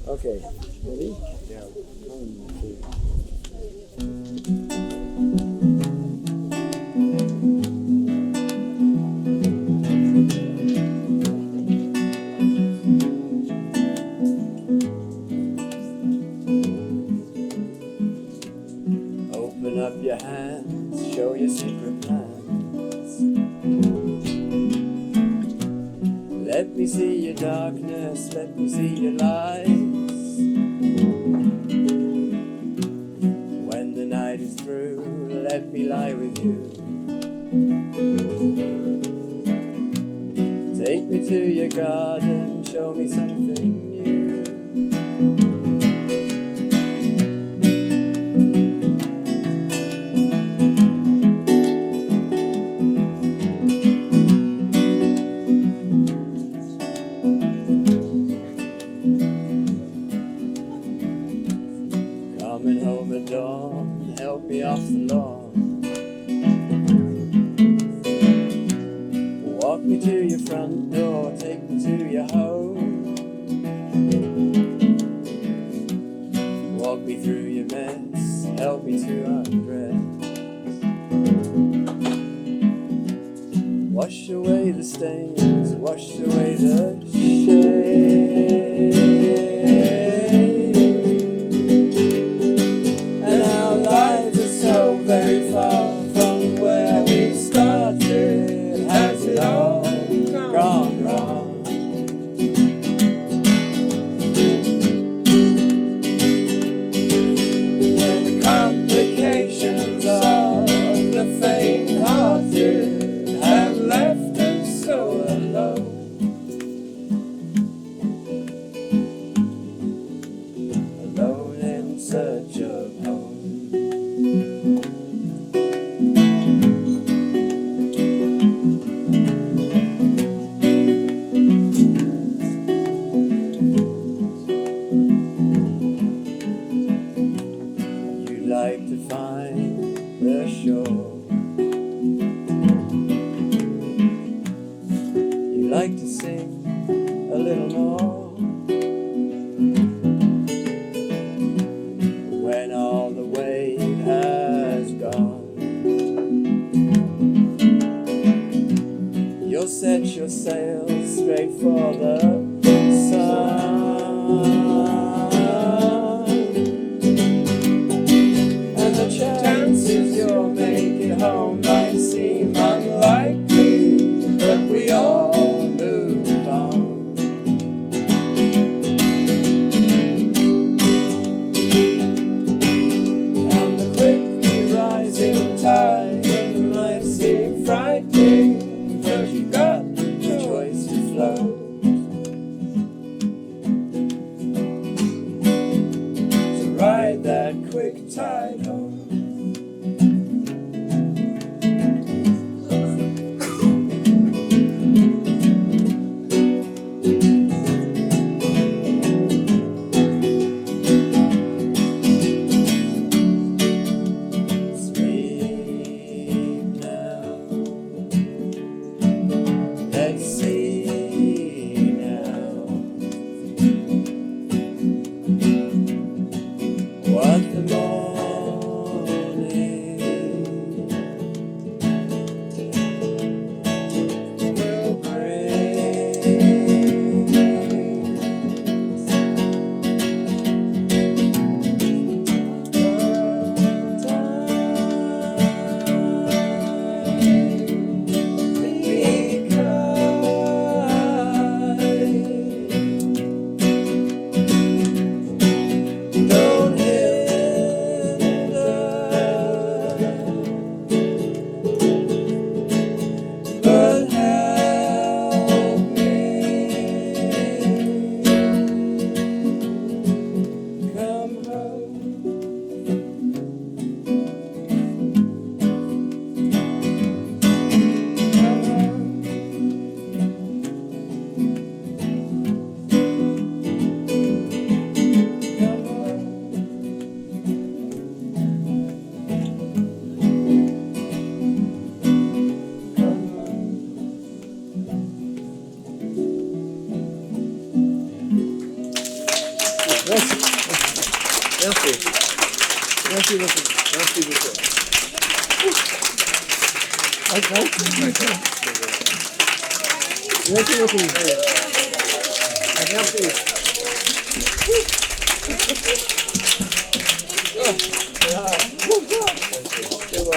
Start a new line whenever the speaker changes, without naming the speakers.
Okay, ready? Yeah. 1, 2. Open up your hands, show your secret plans. Let me see your darkness, let me see your lights. When the night is through, let me lie with you. Take me to your garden, show me something new. Coming home at dawn, help me off the lawn. Walk me to your front door, take me to your home. Walk me through your mess, help me to undress. Wash away the stains, wash away the shame. And our lives are so very far from where we started. Has it all gone wrong? When the complications of the faint-hearted have left us so alone, alone in search of home. You like to find the shore. You like to sing a little more. When all the wave has gone, you'll set your sails straight for the sun. And the chances you'll make it home might seem unlikely, but we all moved on. And the quickly rising tide might seem frightening, but you got the choice to float. To ride that quick tide home. Sleep now. Let's see now what the morning Merci. Merci. Merci beaucoup. Merci beaucoup. Merci beaucoup. Merci. C'est bon.